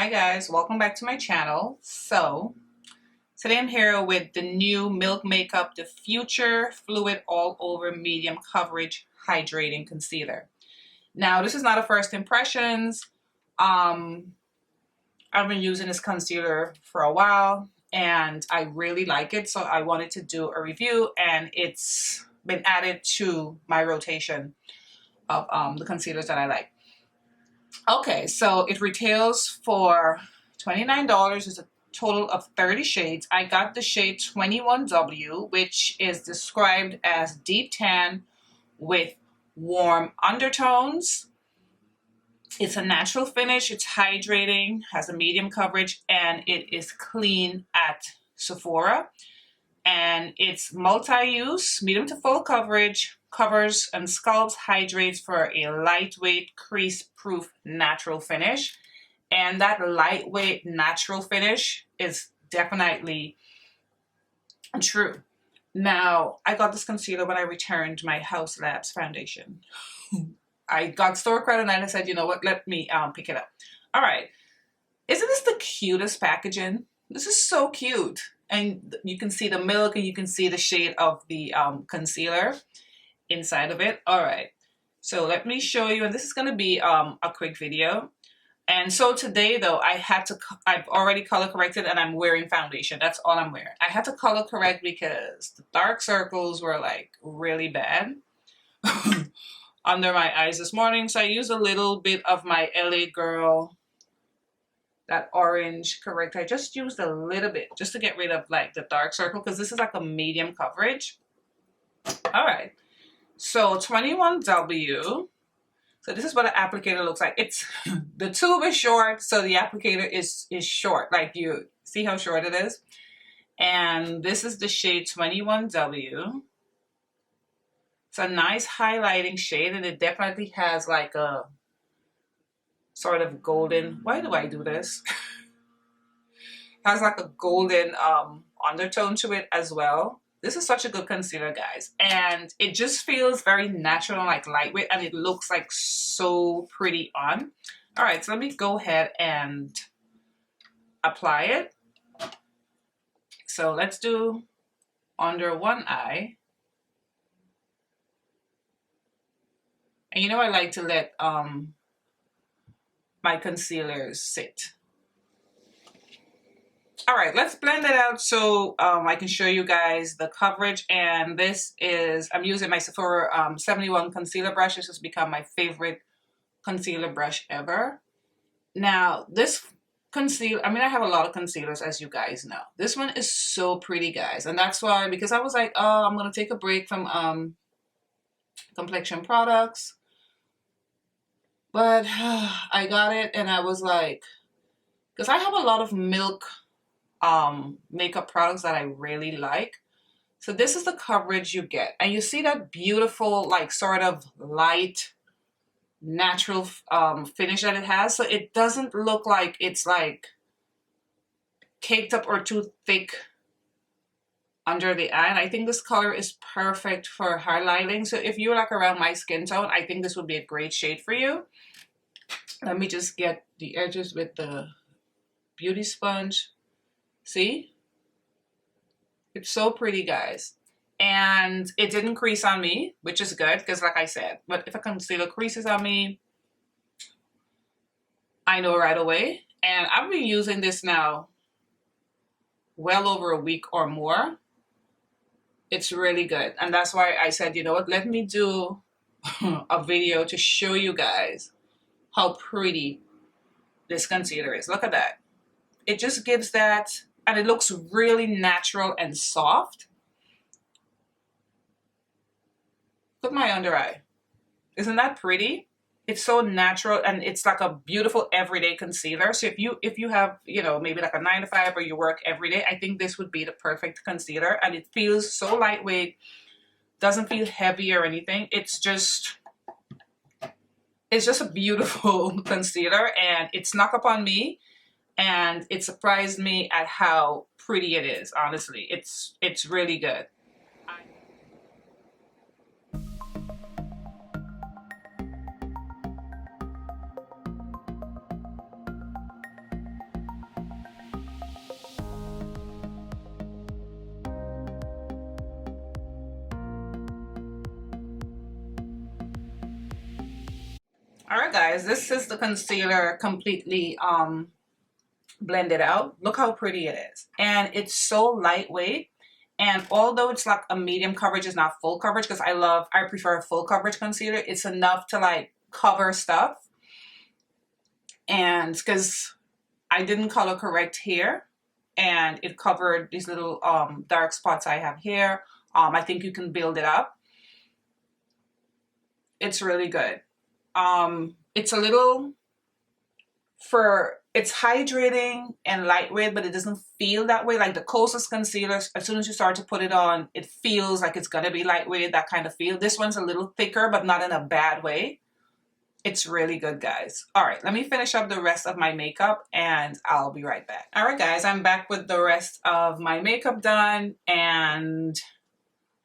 Hi guys, welcome back to my channel. So today I'm here with the new Milk Makeup The Future Fluid All Over Medium Coverage Hydrating Concealer. Now this is not a first impressions. I've been using this concealer for a while and I really like it, so I wanted to do a review, and it's been added to my rotation of the concealers that I like. Okay, so it retails for $29. It's a total of 30 shades. I got the shade 21W, which is described as deep tan with warm undertones. It's a natural finish, it's hydrating, has a medium coverage, and it is clean at Sephora. And it's multi-use, medium to full coverage, covers and sculpts, hydrates for a lightweight, crease-proof natural finish. And that lightweight natural finish is definitely true. Now, I got this concealer when I returned my House Labs foundation. I got store credit and I said, you know what, let me pick it up. All right. Isn't this the cutest packaging? This is so cute. And you can see the milk and you can see the shade of the concealer inside of it. All right, so let me show you, and this is going to be a quick video. And so today though, I've already color corrected and I'm wearing foundation. That's all I'm wearing. I had to color correct because the dark circles were like really bad under my eyes this morning. So I used a little bit of my LA Girl, that orange correct. I just used a little bit just to get rid of like the dark circle, because this is like a medium coverage. All right, so 21W. So this is what an applicator looks like. It's the tube is short, so the applicator is short. Like, you see how short it is. And this is the shade 21W. It's a nice highlighting shade, and it definitely has like a sort of golden, why do I do this? Has like a golden undertone to it as well. This is such a good concealer, guys, and it just feels very natural and like lightweight, and it looks like so pretty on. All right, so let me go ahead and apply it. So let's do under one eye. And you know, I like to let my concealers sit. All right, let's blend it out so I can show you guys the coverage. And this is, I'm using my Sephora 71 concealer brush. This has become my favorite concealer brush ever. Now, this concealer, I mean, I have a lot of concealers, as you guys know. This one is so pretty, guys. And that's why, because I was like, oh, I'm going to take a break from complexion products. But I got it and I was like, because I have a lot of milk makeup products that I really like. So this is the coverage you get. And you see that beautiful, like sort of light, natural finish that it has. So it doesn't look like it's like caked up or too thick under the eye. And I think this color is perfect for highlighting. So if you're like around my skin tone, I think this would be a great shade for you. Let me just get the edges with the beauty sponge. See? It's so pretty, guys. And it didn't crease on me, which is good, because like I said, but if a concealer creases on me, I know right away. And I've been using this now well over a week or more. It's really good. And that's why I said, you know what, let me do a video to show you guys how pretty this concealer is. Look at that. It just gives that, and it looks really natural and soft. Look at my under eye. Isn't that pretty? It's so natural, and it's like a beautiful everyday concealer. So if you have, you know, maybe like a 9 to 5 or you work every day, I think this would be the perfect concealer. And it feels so lightweight, doesn't feel heavy or anything. It's just a beautiful concealer, and it snuck up on me, and it surprised me at how pretty it is. Honestly, it's really good. Alright guys, this is the concealer completely blended out. Look how pretty it is. And it's so lightweight. And although it's like a medium coverage, it's not full coverage, because I prefer full coverage concealer. It's enough to like cover stuff. And because I didn't color correct here, and it covered these little dark spots I have here. I think you can build it up. It's really good. It's a little, it's hydrating and lightweight, but it doesn't feel that way. Like the Kosas concealer, as soon as you start to put it on, it feels like it's gonna be lightweight, that kind of feel. This one's a little thicker, but not in a bad way. It's really good, guys. All right, let me finish up the rest of my makeup and I'll be right back. All right, guys, I'm back with the rest of my makeup done, and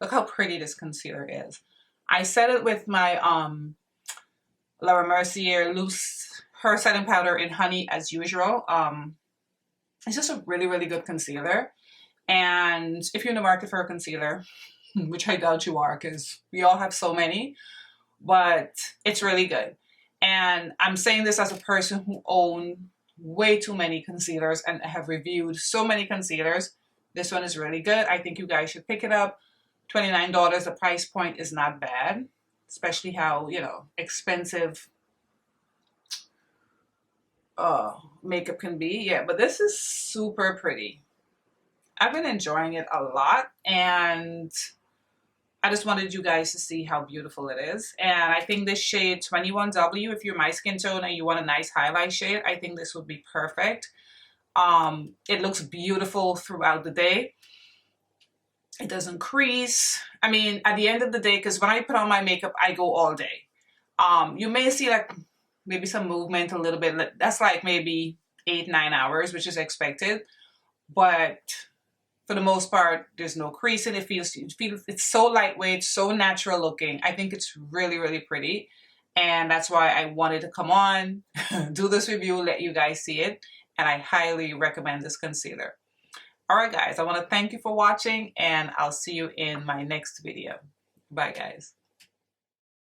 look how pretty this concealer is. I set it with my Laura Mercier loose hair setting powder in honey as usual. It's just a really, really good concealer. And if you're in the market for a concealer, which I doubt you are because we all have so many, but it's really good. And I'm saying this as a person who owns way too many concealers and have reviewed so many concealers. This one is really good. I think you guys should pick it up. $29, the price point is not bad, especially how, you know, expensive makeup can be. Yeah, but this is super pretty. I've been enjoying it a lot, and I just wanted you guys to see how beautiful it is. And I think this shade 21W, if you're my skin tone and you want a nice highlight shade, I think this would be perfect. It looks beautiful throughout the day. It doesn't crease. I mean, at the end of the day, because when I put on my makeup, I go all day. You may see like maybe some movement a little bit. That's like maybe 8-9 hours, which is expected. But for the most part, there's no creasing. It feels it's so lightweight, so natural looking. I think it's really, really pretty. And that's why I wanted to come on, do this review, let you guys see it. And I highly recommend this concealer. All right, guys, I want to thank you for watching, and I'll see you in my next video. Bye, guys.